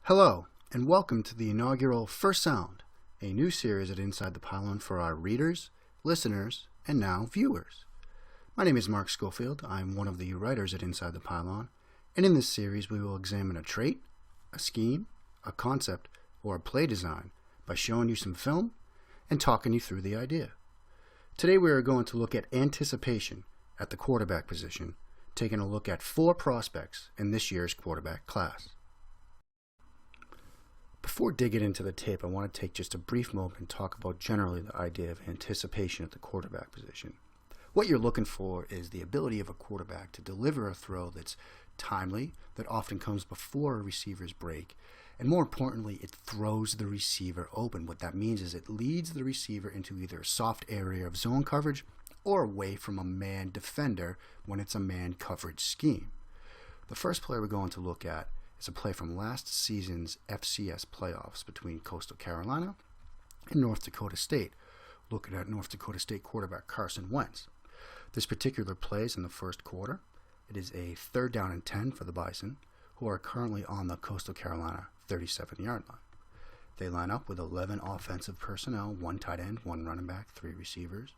Hello, and welcome to the inaugural First Sound, a new series at Inside the Pylon for our readers, listeners, and now viewers. My name is Mark Schofield. I'm one of the writers at Inside the Pylon, and in this series we will examine a trait, a scheme, a concept, or a play design by showing you some film and talking you through the idea. Today we are going to look at anticipation at the quarterback position, taking a look at 4 prospects in this year's quarterback class. Before digging into the tape, I want to take just a brief moment and talk about generally the idea of anticipation at the quarterback position. What you're looking for is the ability of a quarterback to deliver a throw that's timely, that often comes before a receiver's break, and more importantly, it throws the receiver open. What that means is it leads the receiver into either a soft area of zone coverage or away from a man defender when it's a man coverage scheme. The first play we're going to look at is a play from last season's FCS playoffs between Coastal Carolina and North Dakota State, looking at North Dakota State quarterback Carson Wentz. This particular play is in the first quarter. It is a 3rd down and 10 for the Bison, who are currently on the Coastal Carolina 37-yard line. They line up with 11 offensive personnel, 1 tight end, 1 running back, 3 receivers,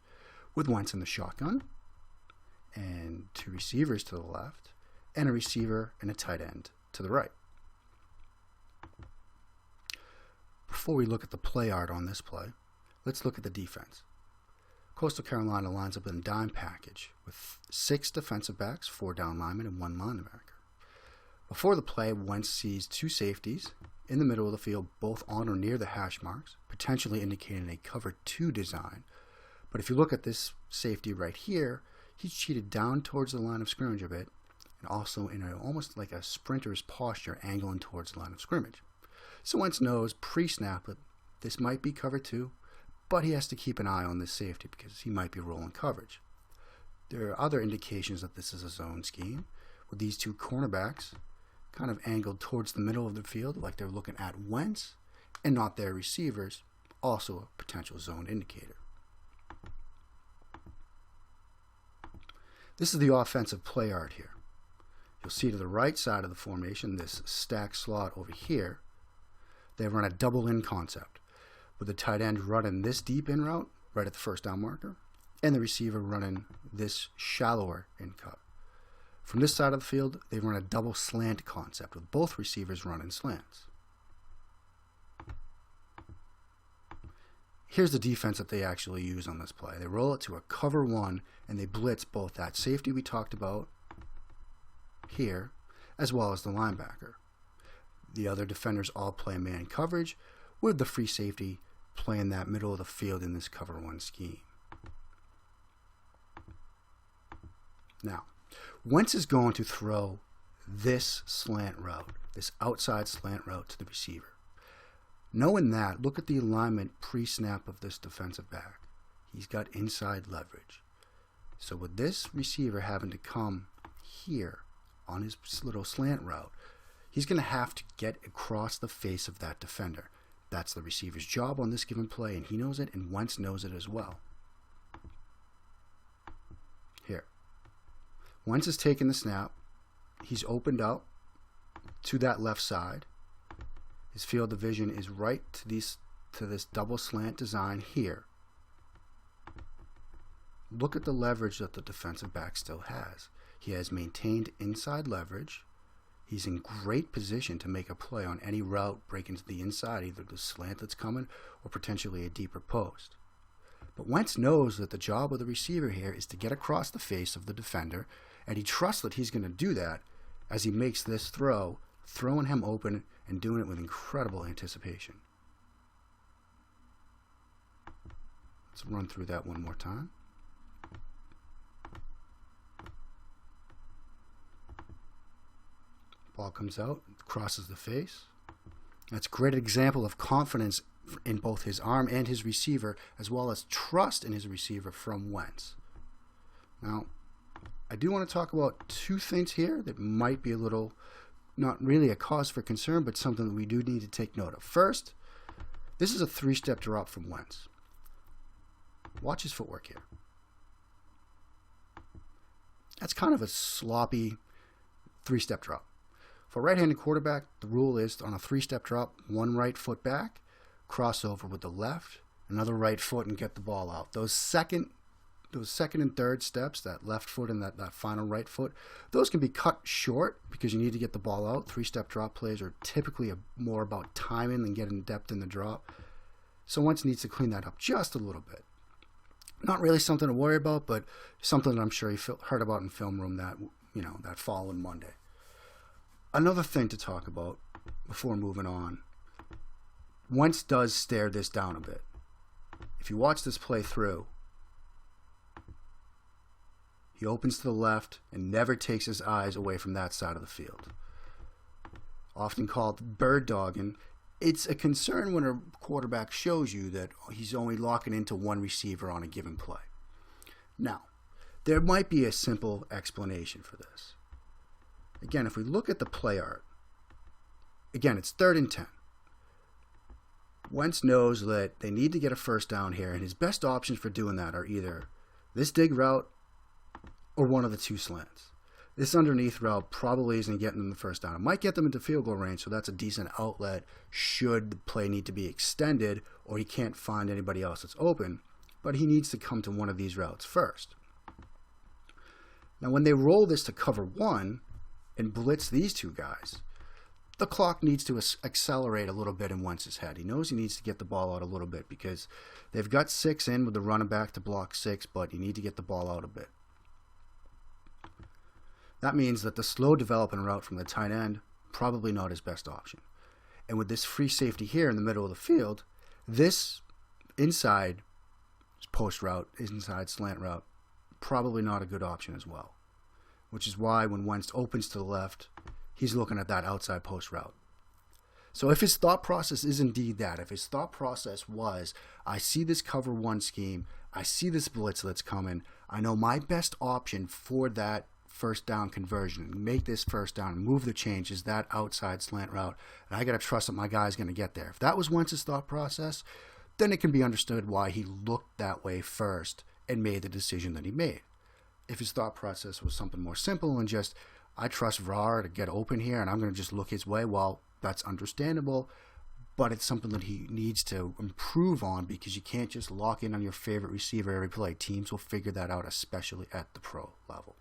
with Wentz in the shotgun, and 2 receivers to the left, and a receiver and a tight end to the right. Before we look at the play art on this play, let's look at the defense. Coastal Carolina lines up in a dime package with 6 defensive backs, 4 down linemen, and 1 linebacker. Before the play, Wentz sees 2 safeties in the middle of the field, both on or near the hash marks, potentially indicating a cover 2 design. But if you look at this safety right here, he's cheated down towards the line of scrimmage a bit, and also in almost like a sprinter's posture, angling towards the line of scrimmage. So Wentz knows pre-snap that this might be cover 2, but he has to keep an eye on this safety because he might be rolling coverage. There are other indications that this is a zone scheme, with these 2 cornerbacks kind of angled towards the middle of the field like they're looking at Wentz and not their receivers, also a potential zone indicator. This is the offensive play art here. You'll see to the right side of the formation, this stack slot over here, they run a double in concept, with the tight end running this deep in route right at the first down marker, and the receiver running this shallower in cut. From this side of the field, they run a double slant concept, with both receivers running slants. Here's the defense that they actually use on this play. They roll it to a cover 1, and they blitz both that safety we talked about here, as well as the linebacker. The other defenders all play man coverage, with the free safety playing that middle of the field in this cover 1 scheme. Now, Wentz is going to throw this slant route, this outside slant route to the receiver. Knowing that, look at the alignment pre-snap of this defensive back. He's got inside leverage. So with this receiver having to come here on his little slant route, he's going to have to get across the face of that defender. That's the receiver's job on this given play, and he knows it, and Wentz knows it as well. Here. Wentz has taken the snap. He's opened up to that left side. His field of vision is right to this double slant design here. Look at the leverage that the defensive back still has. He has maintained inside leverage. He's in great position to make a play on any route breaking to the inside, either the slant that's coming or potentially a deeper post. But Wentz knows that the job of the receiver here is to get across the face of the defender, and he trusts that he's going to do that as he makes this throw, throwing him open and doing it with incredible anticipation. Let's run through that one more time. Ball comes out, crosses the face. That's a great example of confidence in both his arm and his receiver, as well as trust in his receiver from Wentz. Now, I do want to talk about 2 things here that might be a little, not really a cause for concern, but something that we do need to take note of. First, this is a 3-step drop from Wentz. Watch his footwork here. That's kind of a sloppy 3-step drop. For a right-handed quarterback, the rule is on a 3-step drop, one right foot back, crossover with the left, another right foot, and get the ball out. Those second and third steps, that left foot and that final right foot, those can be cut short because you need to get the ball out. 3-step drop plays are typically more about timing than getting depth in the drop. So Wentz needs to clean that up just a little bit. Not really something to worry about, but something that I'm sure he heard about in film room that following Monday. Another thing to talk about before moving on, Wentz does stare this down a bit. If you watch this play through, he opens to the left and never takes his eyes away from that side of the field. Often called bird dogging, it's a concern when a quarterback shows you that he's only locking into one receiver on a given play. Now, there might be a simple explanation for this. Again, if we look at the play art, again, it's 3rd and 10. Wentz knows that they need to get a first down here, and his best options for doing that are either this dig route or one of the 2 slants. This underneath route probably isn't getting them the first down. It might get them into field goal range, so that's a decent outlet should the play need to be extended or he can't find anybody else that's open, but he needs to come to one of these routes first. Now, when they roll this to cover 1 and blitz these 2 guys, the clock needs to accelerate a little bit in Wentz's head. He knows he needs to get the ball out a little bit because they've got 6 in with the running back to block 6, but you need to get the ball out a bit. That means that the slow developing route from the tight end, probably not his best option. And with this free safety here in the middle of the field, this inside post route, inside slant route, probably not a good option as well. Which is why when Wentz opens to the left, he's looking at that outside post route. So if his thought process is indeed that, if his thought process was, I see this cover 1 scheme, I see this blitz that's coming, I know my best option for that first down conversion, make this first down, and move the change is that outside slant route, and I got to trust that my guy's going to get there. If that was Wentz's thought process, then it can be understood why he looked that way first and made the decision that he made. If his thought process was something more simple and just, I trust Vrar to get open here and I'm going to just look his way, well, that's understandable, but it's something that he needs to improve on because you can't just lock in on your favorite receiver every play. Teams will figure that out, especially at the pro level.